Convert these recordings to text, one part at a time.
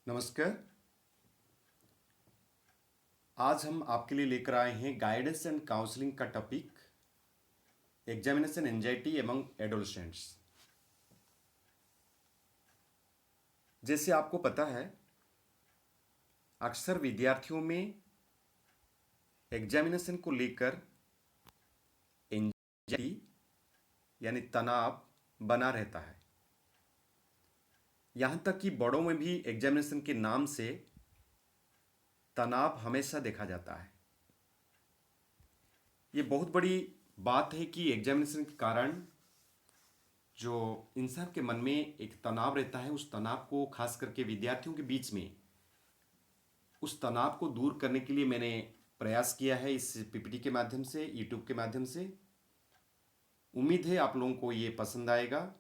नमस्कार। आज हम आपके लिए लेकर आए हैं गाइडेंस एंड काउंसलिंग का topic examination anxiety among adolescents. जैसे आपको पता है, अक्सर विद्यार्थियों में एग्जामिनेशन को लेकर एंजाइटी यानी तनाव बना रहता है। यहाँ तक कि बड़ों में भी एग्जामिनेशन के नाम से तनाव हमेशा देखा जाता है। ये बहुत बड़ी बात है कि एग्जामिनेशन के कारण जो इंसान के मन में एक तनाव रहता है, उस तनाव को खास करके विद्यार्थियों के बीच में उस तनाव को दूर करने के लिए मैंने प्रयास किया है इस पीपीटी के माध्यम से, यूट्यूब के माध्यम से। उम्मीद है आप लोगों को ये पसंद आएगा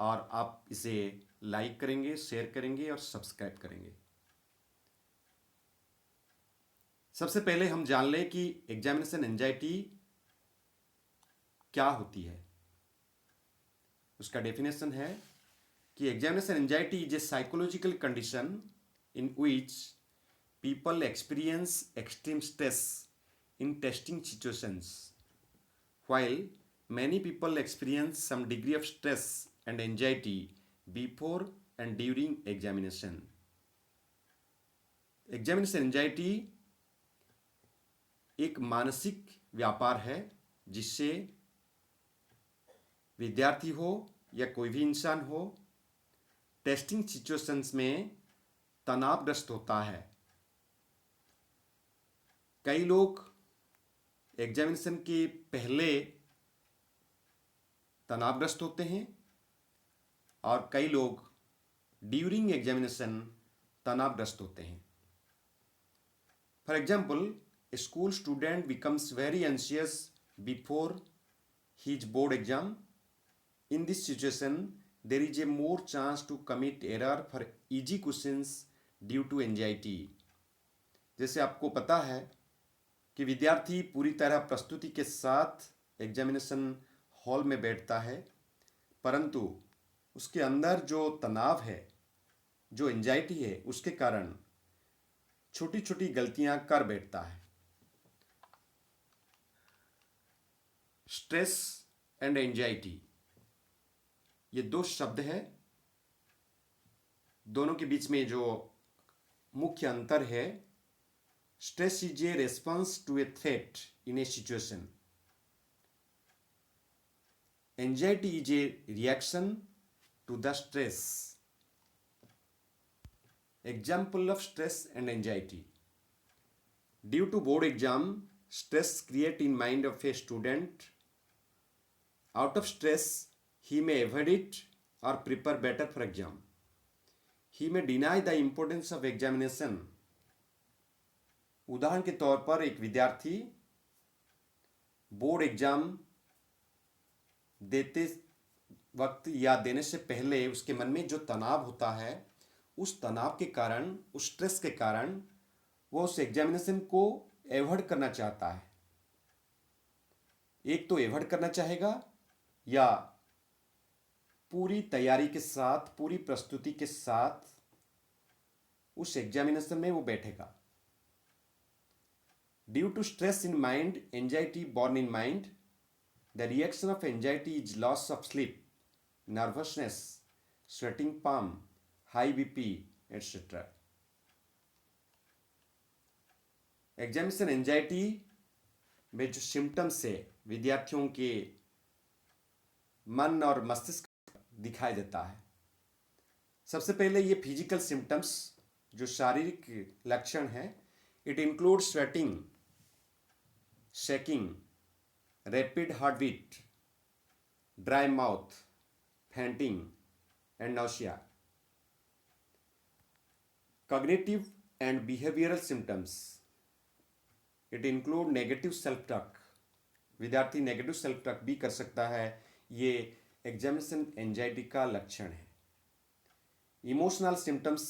और आप इसे लाइक करेंगे, शेयर करेंगे और सब्सक्राइब करेंगे। सबसे पहले हम जान लें कि एग्जामिनेशन एंजाइटी क्या होती है। उसका डेफिनेशन है कि examination anxiety is a psychological condition in which people experience extreme stress in testing situations, while many people experience some degree of stress and anxiety before and during examination. Examination anxiety एक मानसिक व्यापार है जिससे विद्यार्थी हो या कोई भी इंसान हो, टेस्टिंग सिचुएशंस में तनावग्रस्त होता है। कई लोग एग्जामिनेशन के पहले तनावग्रस्त होते हैं और कई लोग ड्यूरिंग एग्जामिनेशन तनावग्रस्त होते हैं। For example, a school student becomes very anxious before his board exam. In this situation there is a more chance to commit error for easy questions due to anxiety. जैसे आपको पता है कि विद्यार्थी पूरी तरह प्रस्तुति के साथ एग्जामिनेशन हॉल में बैठता है, परंतु उसके अंदर जो तनाव है, जो एंजाइटी है, उसके कारण छोटी छोटी गलतियां कर बैठता है। स्ट्रेस एंड एंजाइटी, ये दो शब्द है। दोनों के बीच में जो मुख्य अंतर है, stress is a response to a threat in a situation, anxiety is a reaction to the stress. Example of stress and anxiety. Due to board exam, stress create in mind of a student. Out of stress, he may avoid it or prepare better for exam. He may deny the importance of examination. उदाहरण के तौर पर एक विद्यार्थी board exam देते वक्त या देने से पहले उसके मन में जो तनाव होता है, उस तनाव के कारण, उस स्ट्रेस के कारण वो उस एग्जामिनेशन को एवॉइड करना चाहता है। एक तो एवॉइड करना चाहेगा या पूरी तैयारी के साथ, पूरी प्रस्तुति के साथ उस एग्जामिनेशन में वो बैठेगा। Due to stress in mind, anxiety born in mind, the reaction of anxiety is loss of sleep, nervousness, sweating palm, high BP, etc. Examination anxiety में जो सिम्टम्स है विद्यार्थियों के मन और मस्तिष्क दिखाई देता है। सबसे पहले ये फिजिकल सिम्टम्स, जो शारीरिक लक्षण है, it include sweating, shaking, rapid heartbeat, dry mouth, fainting, and nausea. Cognitive and behavioral symptoms. It include negative self-talk. विद्यार्थी नेगेटिव सेल्फ टॉक भी कर सकता है। ये एग्जामिनेशन एंजाइटी का लक्षण है। इमोशनल सिम्टम्स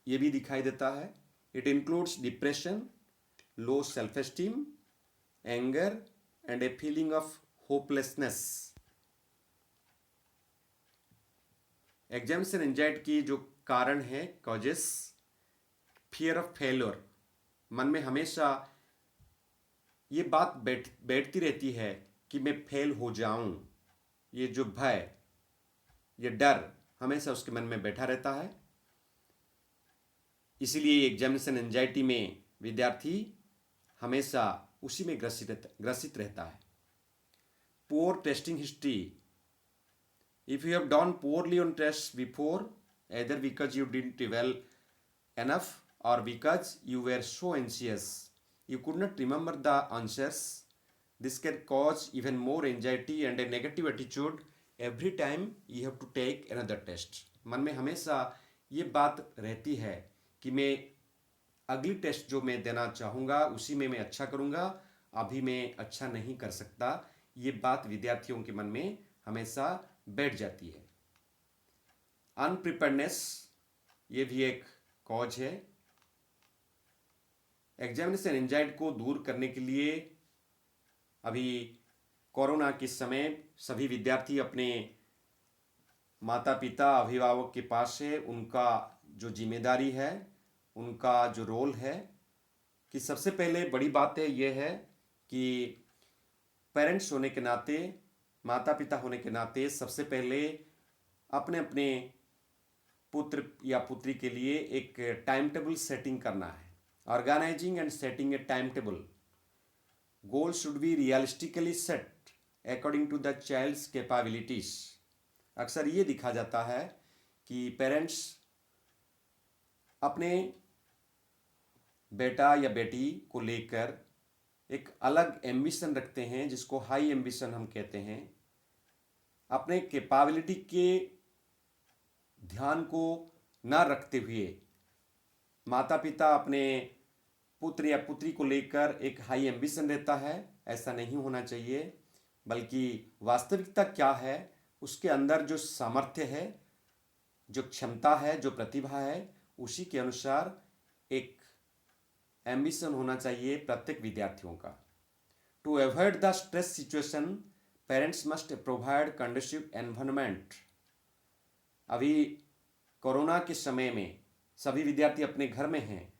ये भी दिखाई देता है। It includes depression, low self esteem, anger and a feeling of hopelessness. Examination anxiety की जो कारण है, कॉजेस। फियर ऑफ फेल्योर, मन में हमेशा ये बात बैठती रहती है कि मैं फेल हो जाऊं। ये जो भय, ये डर हमेशा उसके मन में बैठा रहता है। इसीलिए एग्जामिनेशन एंजाइटी में विद्यार्थी हमेशा उसी में ग्रसित रहता है। Poor testing history, if you have done poorly on test before, either because you didn't well enough or because you were so anxious you could not remember the answers, this can cause even more anxiety and a negative attitude every time you have to take another test. मन में हमेशा ये बात रहती है कि मैं अगली टेस्ट जो मैं देना चाहूँगा उसी में मैं अच्छा करूँगा, अभी मैं अच्छा नहीं कर सकता। ये बात विद्यार्थियों के मन में हमेशा बैठ जाती है। अनप्रिपेयर्डनेस, ये भी एक कॉज है। एग्जामिनेशन एंजाइटी को दूर करने के लिए अभी कोरोना के समय सभी विद्यार्थी अपने माता पिता अभिभावक के पास है, उनका जो जिम्मेदारी है, उनका जो रोल है कि सबसे पहले बड़ी बात है ये है कि पेरेंट्स होने के नाते, माता पिता होने के नाते सबसे पहले अपने अपने पुत्र या पुत्री के लिए एक टाइम टेबल सेटिंग करना है। Organising and setting a time table, goal should be realistically set according to the child's capabilities. अक्सर ये दिखा जाता है कि पेरेंट्स अपने बेटा या बेटी को लेकर एक अलग एम्बिशन रखते हैं, जिसको हाई एम्बिशन हम कहते हैं। अपने कैपेबिलिटी के ध्यान को न रखते हुए माता पिता अपने पुत्र या पुत्री को लेकर एक हाई एम्बिशन रहता है। ऐसा नहीं होना चाहिए, बल्कि वास्तविकता क्या है, उसके अंदर जो सामर्थ्य है, जो क्षमता है, जो प्रतिभा है, उसी के अनुसार एक एम्बिशन होना चाहिए प्रत्येक विद्यार्थियों का। To avoid the stress situation, parents must provide conducive environment. अभी कोरोना के समय में सभी विद्यार्थी अपने घर में हैं,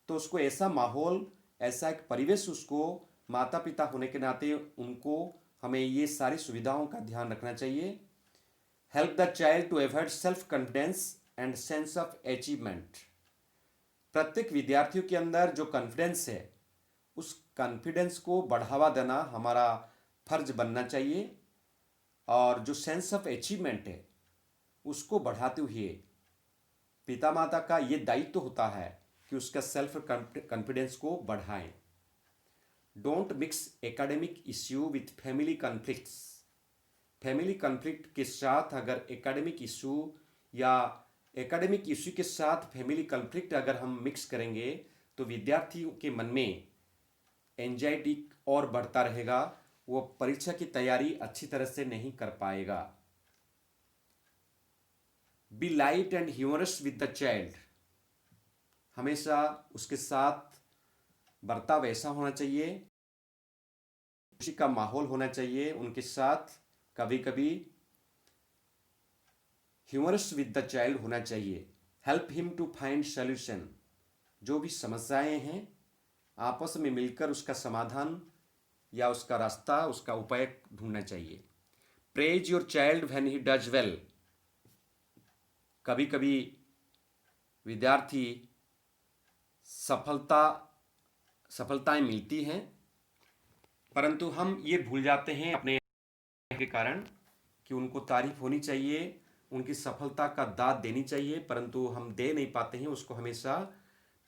तो उसको ऐसा माहौल, ऐसा एक परिवेश, उसको माता पिता होने के नाते उनको हमें ये सारी सुविधाओं का ध्यान रखना चाहिए। Help the child to avoid self confidence and sense of achievement. प्रत्येक विद्यार्थियों के अंदर जो कॉन्फिडेंस है, उस कॉन्फिडेंस को बढ़ावा देना हमारा फर्ज बनना चाहिए, और जो सेंस ऑफ अचीवमेंट है उसको बढ़ाते हुए पिता माता का ये दायित्व होता है कि उसका सेल्फ कॉन्फिडेंस को बढ़ाएं। Don't mix academic issue with family conflicts. Family conflict के साथ अगर एकेडमिक इशू या एकेडमिक इशू के साथ फैमिली कॉन्फ्लिक्ट अगर हम मिक्स करेंगे तो विद्यार्थियों के मन में एंजाइटी और बढ़ता रहेगा, वो परीक्षा की तैयारी अच्छी तरह से नहीं कर पाएगा। Be light and humorous with the child. हमेशा उसके साथ बर्ताव ऐसा होना चाहिए, खुशी का माहौल होना चाहिए उनके साथ। कभी कभी ह्यूमरस विद द चाइल्ड होना चाहिए। Help him to find solution. जो भी समस्याएं हैं, आपस में मिलकर उसका समाधान या उसका रास्ता, उसका उपाय ढूंढना चाहिए। Praise your child when he does well. कभी कभी विद्यार्थी सफलताएं मिलती हैं, परंतु हम ये भूल जाते हैं अपने के कारण कि उनको तारीफ होनी चाहिए, उनकी सफलता का दाद देनी चाहिए, परंतु हम दे नहीं पाते हैं उसको। हमेशा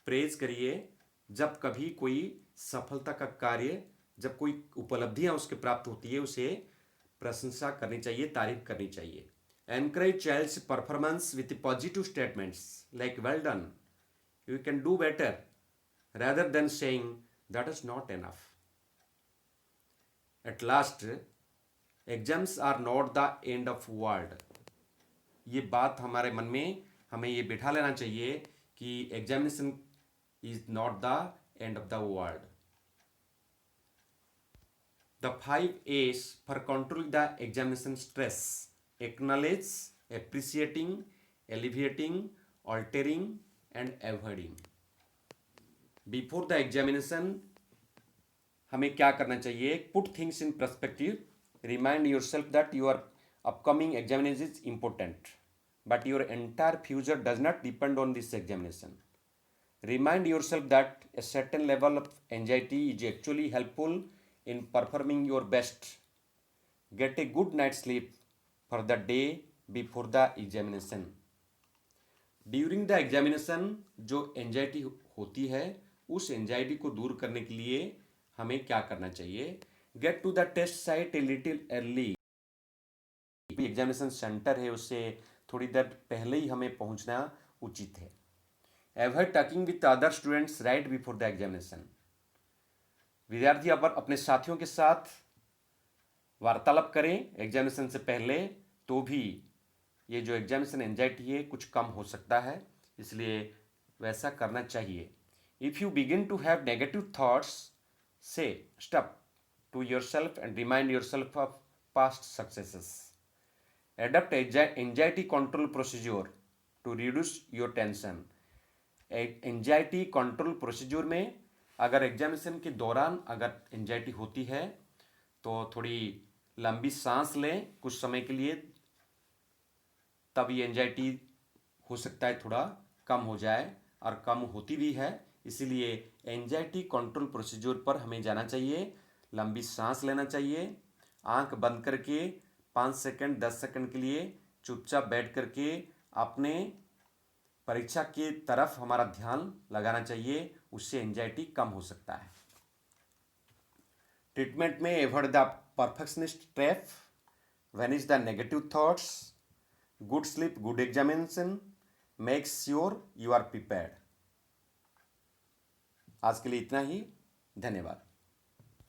प्रेज करिए। जब कभी कोई सफलता का कार्य, जब कोई उपलब्धियां उसके प्राप्त होती है, उसे प्रशंसा करनी चाहिए, तारीफ करनी चाहिए। Encourage child's performance with positive statements like well done, you can do better, rather than saying that is not enough. At last, exams are not the end of world. ये बात हमारे मन में हमें ये बिठा लेना चाहिए कि examination is not the end of the world. The 5 A's for controlling the examination stress: acknowledge, appreciating, alleviating, altering and avoiding. Before the examination हमें क्या करना चाहिए? Put things in perspective. Remind yourself that your upcoming examination is important, but your entire future does not depend on this examination. Remind yourself that a certain level of anxiety is actually helpful in performing your best. Get a good night's sleep for the day before the examination. During the examination जो anxiety होती है, उस anxiety को दूर करने के लिए हमें क्या करना चाहिए? Get to the test site a little early. Examination centre है, उससे थोड़ी देर पहले ही हमें पहुंचना उचित है. Avoid talking with other students right before the examination. विद्यार्थी अपने साथियों के साथ वार्तालाप करें एग्जामिनेशन से पहले, तो भी ये जो एग्जामिनेशन एंजाइटी है कुछ कम हो सकता है, इसलिए वैसा करना चाहिए. If you begin to have negative thoughts, say stop to yourself and remind yourself of past successes. Adopt anxiety control procedure to reduce your tension. Anxiety control procedure में अगर एग्जामिनेशन के दौरान अगर एंजाइटी होती है तो थोड़ी लंबी सांस लें कुछ समय के लिए, तब ये एंजाइटी हो सकता है थोड़ा कम हो जाए, और कम होती भी है. इसीलिए एंजाइटी कंट्रोल प्रोसीजर पर हमें जाना चाहिए. लंबी सांस लेना चाहिए, आंख बंद करके 5 सेकंड 10 सेकंड के लिए चुपचाप बैठ करके अपने परीक्षा की तरफ हमारा ध्यान लगाना चाहिए. उससे एंजाइटी कम हो सकता है. ट्रीटमेंट में avoid the perfectionist trap, vanish the negative thoughts, good sleep, good examination, make sure you are prepared. आज के लिए इतना ही. धन्यवाद.